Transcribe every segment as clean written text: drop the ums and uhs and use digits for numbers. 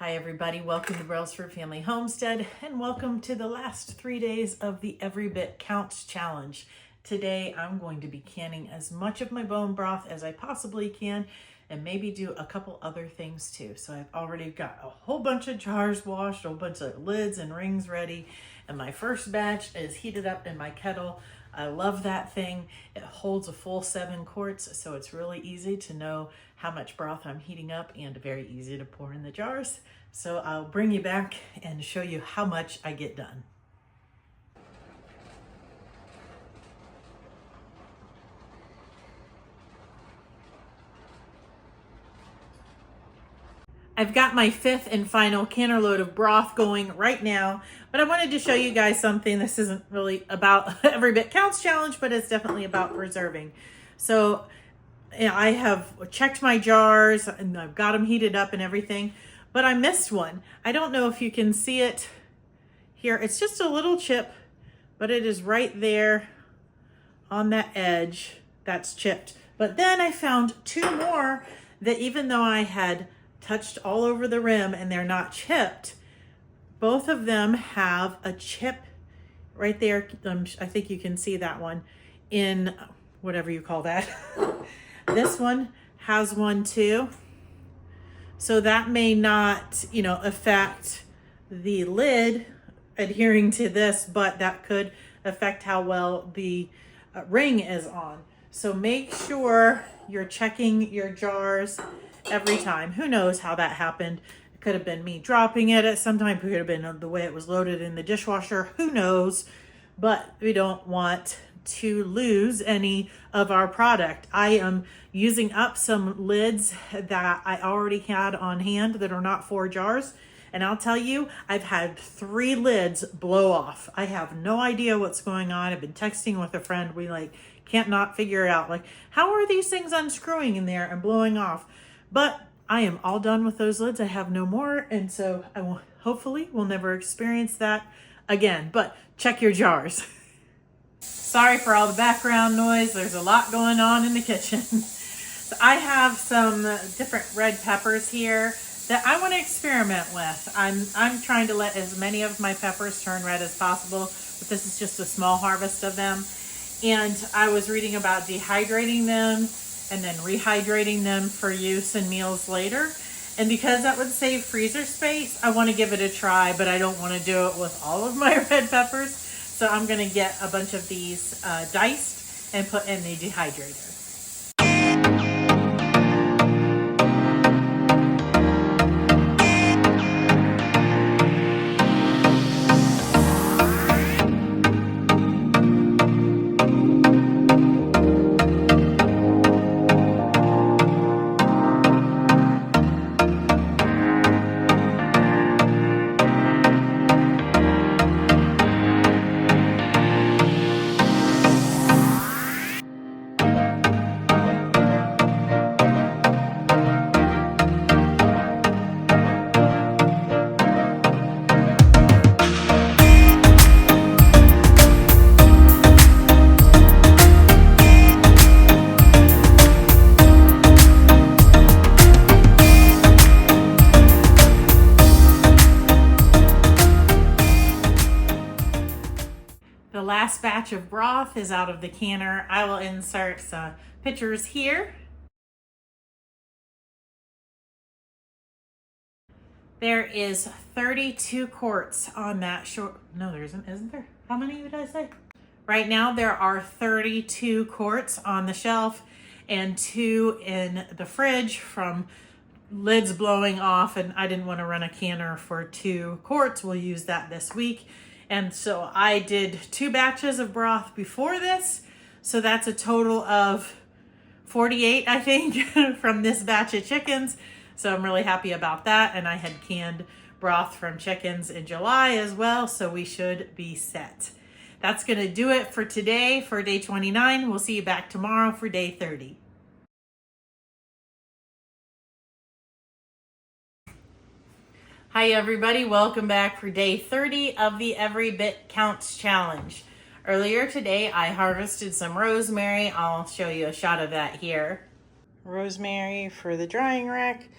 Hi everybody, welcome to Brailsford Family Homestead and welcome to the last 3 days of the Every Bit Counts Challenge. Today I'm going to be canning as much of my bone broth as I possibly can and maybe do a couple other things too. So I've already got a whole bunch of jars washed, a whole bunch of lids and rings ready, and my first batch is heated up in my kettle. I love that thing. It holds a full 7 quarts, so it's really easy to know how much broth I'm heating up and very easy to pour in the jars. So I'll bring you back and show you how much I get done. I've got my 5th and final canner load of broth going right now, but I wanted to show you guys something. This isn't really about Every Bit Counts challenge, but it's definitely about preserving. So I have checked my jars and I've got them heated up and everything, but I missed one. I don't know if you can see it here. It's just a little chip, but it is right there on that edge that's chipped. But then I found 2 more that, even though I had touched all over the rim and they're not chipped, both of them have a chip right there. I think you can see that one in whatever you call that. This one has one too. So that may not, affect the lid adhering to this, but that could affect how well the ring is on. So make sure you're checking your jars every time. Who knows how that happened? It could have been me dropping it at some time. It could have been the way it was loaded in the dishwasher. Who knows? But we don't want to lose any of our product. I am using up some lids that I already had on hand that are not 4 jars. And I'll tell you, I've had 3 lids blow off. I have no idea what's going on. I've been texting with a friend. We can't not figure out, how are these things unscrewing in there and blowing off? But I am all done with those lids. I have no more. And so hopefully we'll never experience that again. But check your jars. Sorry for all the background noise. There's a lot going on in the kitchen. So I have some different red peppers here that I want to experiment with. I'm trying to let as many of my peppers turn red as possible, but this is just a small harvest of them. And I was reading about dehydrating them and then rehydrating them for use in meals later. And because that would save freezer space, I want to give it a try, but I don't want to do it with all of my red peppers. So I'm going to get a bunch of these diced and put in the dehydrator. The last batch of broth is out of the canner. I will insert some pictures here. There is 32 quarts on that short. No, there isn't there? How many did I say? Right now there are 32 quarts on the shelf and 2 in the fridge from lids blowing off, and I didn't want to run a canner for 2 quarts. We'll use that this week. And so I did 2 batches of broth before this. So that's a total of 48, I think, from this batch of chickens. So I'm really happy about that. And I had canned broth from chickens in July as well. So we should be set. That's going to do it for today for day 29. We'll see you back tomorrow for day 30. Hi everybody, welcome back for day 30 of the Every Bit Counts challenge. Earlier today I harvested some rosemary. I'll show you a shot of that here. Rosemary for the drying rack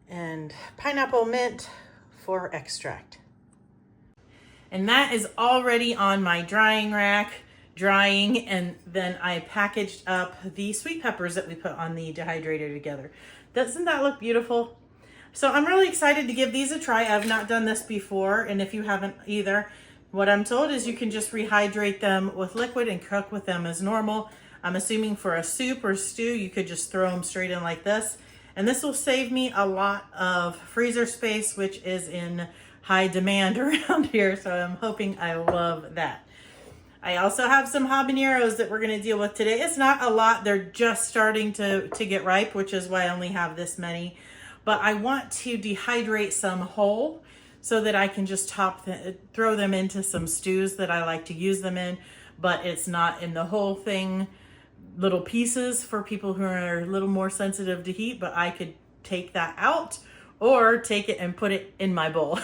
and pineapple mint for extract. And that is already on my drying rack, drying, and then I packaged up the sweet peppers that we put on the dehydrator together. Doesn't that look beautiful? So I'm really excited to give these a try. I've not done this before, and if you haven't either, what I'm told is you can just rehydrate them with liquid and cook with them as normal. I'm assuming for a soup or stew, you could just throw them straight in like this. And this will save me a lot of freezer space, which is in high demand around here. So I'm hoping I love that. I also have some habaneros that we're going to deal with today. It's not a lot. They're just starting to get ripe, which is why I only have this many. But I want to dehydrate some whole so that I can just throw them into some stews that I like to use them in. But it's not in the whole thing, little pieces for people who are a little more sensitive to heat. But I could take that out or take it and put it in my bowl.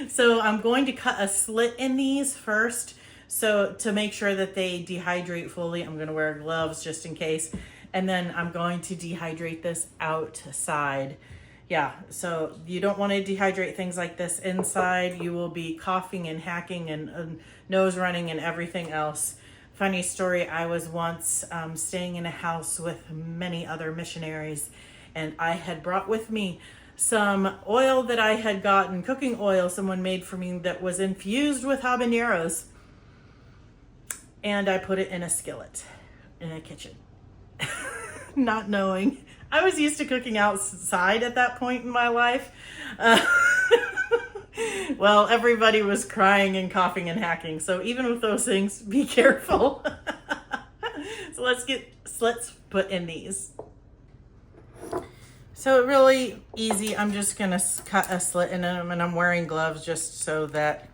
So I'm going to cut a slit in these first. So to make sure that they dehydrate fully, I'm going to wear gloves just in case. And then I'm going to dehydrate this outside. Yeah, so you don't want to dehydrate things like this inside. You will be coughing and hacking and nose running and everything else. Funny story, I was once staying in a house with many other missionaries, and I had brought with me some oil that I had gotten, cooking oil someone made for me that was infused with habaneros. And I put it in a skillet in a kitchen, not knowing. I was used to cooking outside at that point in my life. Well, everybody was crying and coughing and hacking. So even with those things, be careful. So let's get slits put in these. So really easy. I'm just going to cut a slit in them, and I'm wearing gloves just so that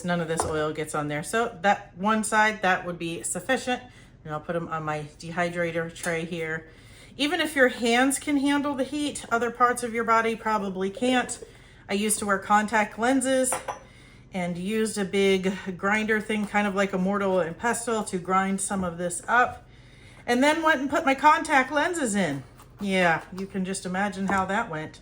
none of this oil gets on there. So that one side, that would be sufficient. And I'll put them on my dehydrator tray here. Even if your hands can handle the heat, other parts of your body probably can't. I used to wear contact lenses and used a big grinder thing, kind of like a mortar and pestle, to grind some of this up. And then went and put my contact lenses in. Yeah, you can just imagine how that went.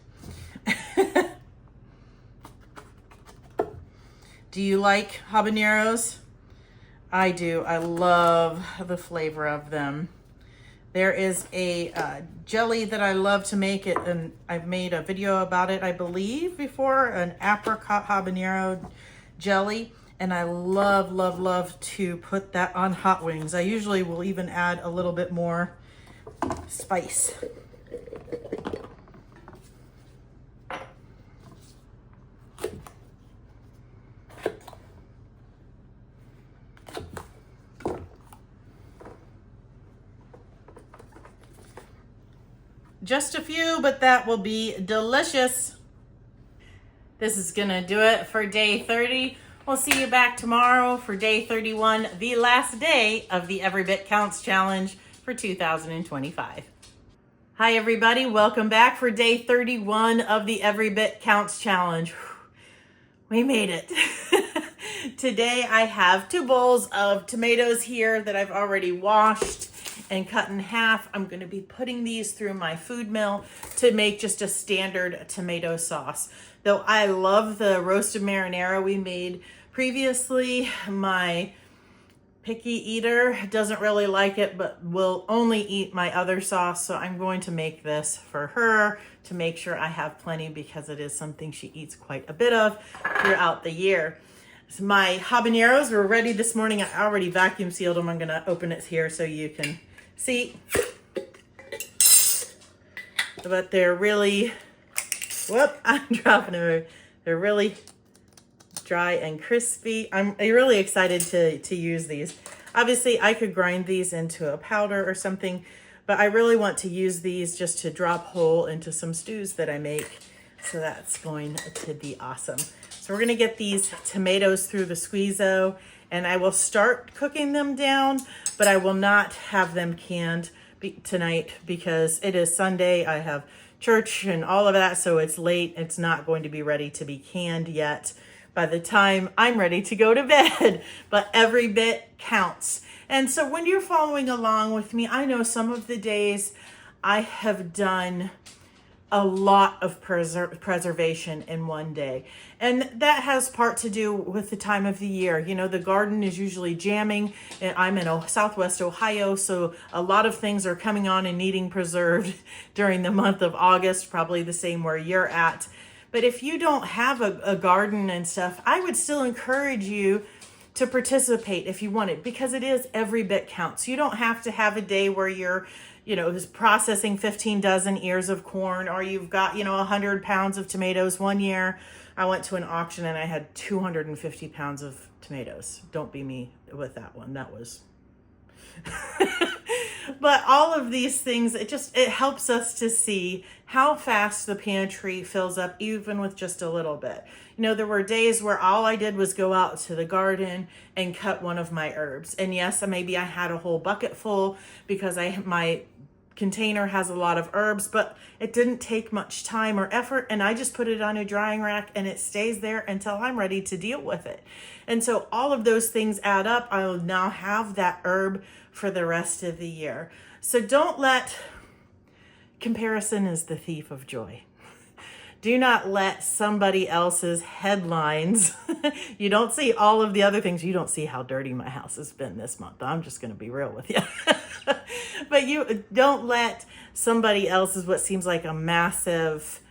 Do you like habaneros? I do. I love the flavor of them. There is a jelly that I love to make it, and I've made a video about it, I believe, before, an apricot habanero jelly, and I love, love, love to put that on hot wings. I usually will even add a little bit more spice. Just a few, but that will be delicious. This is gonna do it for day 30. We'll see you back tomorrow for day 31, the last day of the Every Bit Counts Challenge for 2025. Hi everybody, welcome back for day 31 of the Every Bit Counts Challenge. We made it. Today I have 2 bowls of tomatoes here that I've already washed and cut in half. I'm going to be putting these through my food mill to make just a standard tomato sauce. Though I love the roasted marinara we made previously, my picky eater doesn't really like it, but will only eat my other sauce. So I'm going to make this for her to make sure I have plenty, because it is something she eats quite a bit of throughout the year. So my habaneros were ready this morning. I already vacuum sealed them. I'm going to open it here so you can see. But they're really, whoop, I'm dropping them. They're really dry and crispy. I'm really excited to use these. Obviously, I could grind these into a powder or something, but I really want to use these just to drop whole into some stews that I make. So that's going to be awesome. So we're gonna get these tomatoes through the squeezo, and I will start cooking them down, but I will not have them canned tonight because it is Sunday. I have church and all of that, so it's late. It's not going to be ready to be canned yet by the time I'm ready to go to bed, but every bit counts. And so when you're following along with me, I know some of the days I have done a lot of preservation in one day. And that has part to do with the time of the year. You know, the garden is usually jamming. And I'm in Southwest Ohio, so a lot of things are coming on and needing preserved during the month of August, probably the same where you're at. But if you don't have a garden and stuff, I would still encourage you to participate if you want it, because it is every bit counts. You don't have to have a day where you're, you know, processing 15 dozen ears of corn, or you've got, 100 pounds of tomatoes. One year I went to an auction and I had 250 pounds of tomatoes. Don't be me with that one. That was but all of these things, it helps us to see how fast the pantry fills up, even with just a little bit. You know, there were days where all I did was go out to the garden and cut one of my herbs. And yes, maybe I had a whole bucket full because my container has a lot of herbs, but it didn't take much time or effort, and I just put it on a drying rack and it stays there until I'm ready to deal with it. And so all of those things add up. I will now have that herb for the rest of the year. So don't let comparison is the thief of joy. Do not let somebody else's headlines, you don't see all of the other things. You don't see how dirty my house has been this month. I'm just going to be real with you. But you don't let somebody else's, what seems like a massive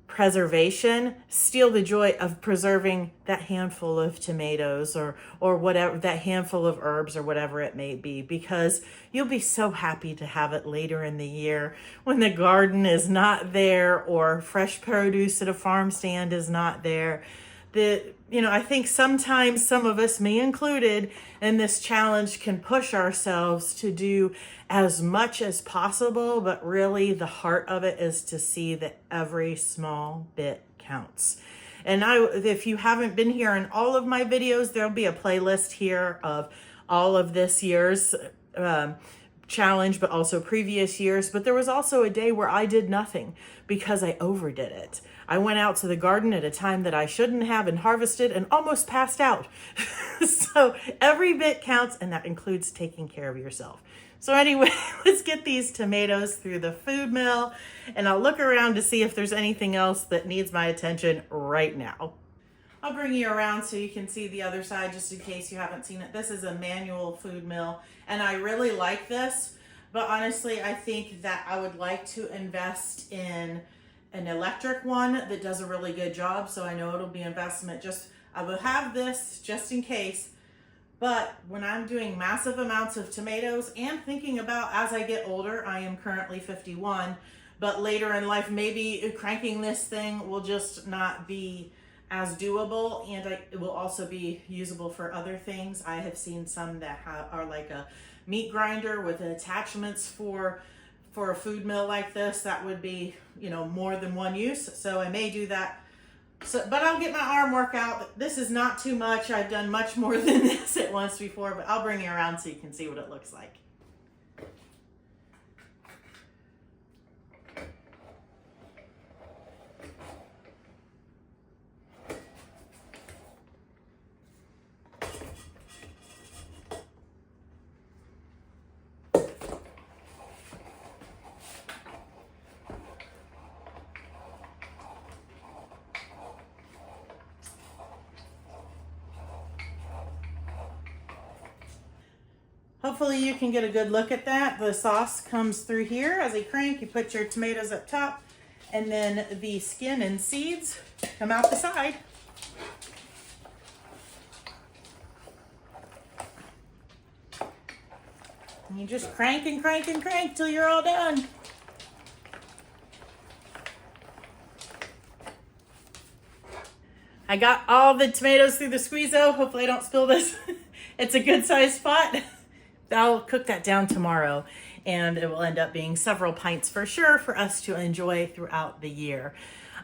preservation, steal the joy of preserving that handful of tomatoes or whatever, that handful of herbs or whatever it may be, because you'll be so happy to have it later in the year when the garden is not there or fresh produce at a farm stand is not there. I think sometimes some of us, me included, in this challenge can push ourselves to do as much as possible, but really the heart of it is to see that every small bit counts. And if you haven't been here in all of my videos, there'll be a playlist here of all of this year's challenge, but also previous years. But there was also a day where I did nothing because I overdid it. I went out to the garden at a time that I shouldn't have and harvested and almost passed out. So every bit counts, and that includes taking care of yourself. So anyway, let's get these tomatoes through the food mill, and I'll look around to see if there's anything else that needs my attention right now. I'll bring you around so you can see the other side just in case you haven't seen it. This is a manual food mill, and I really like this, but honestly, I think that I would like to invest in an electric one that does a really good job. So I know it'll be investment. I will have this just in case. But when I'm doing massive amounts of tomatoes and thinking about as I get older, I am currently 51, but later in life, maybe cranking this thing will just not be as doable, and it will also be usable for other things. I have seen some that are like a meat grinder with attachments for a food mill like this. That would be, more than one use. So I may do that. But I'll get my arm workout. This is not too much. I've done much more than this at once before, but I'll bring you around so you can see what it looks like. Hopefully you can get a good look at that. The sauce comes through here as a crank. You put your tomatoes up top, and then the skin and seeds come out the side. And you just crank and crank and crank till you're all done. I got all the tomatoes through the squeeze-o. Hopefully I don't spill this. It's a good sized pot. I'll cook that down tomorrow, and it will end up being several pints for sure for us to enjoy throughout the year.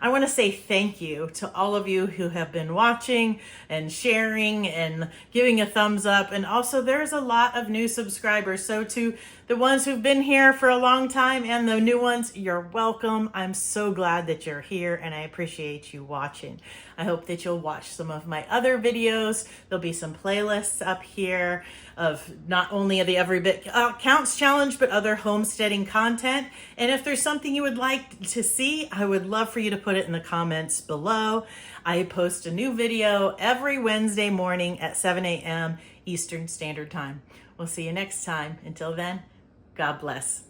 I want to say thank you to all of you who have been watching and sharing and giving a thumbs up. And also there's a lot of new subscribers. So to the ones who've been here for a long time and the new ones, you're welcome. I'm so glad that you're here and I appreciate you watching. I hope that you'll watch some of my other videos. There'll be some playlists up here of not only the Every Bit Counts Challenge, but other homesteading content. And if there's something you would like to see, I would love for you to put it in the comments below. I post a new video every Wednesday morning at 7 a.m. Eastern Standard Time. We'll see you next time. Until then, God bless.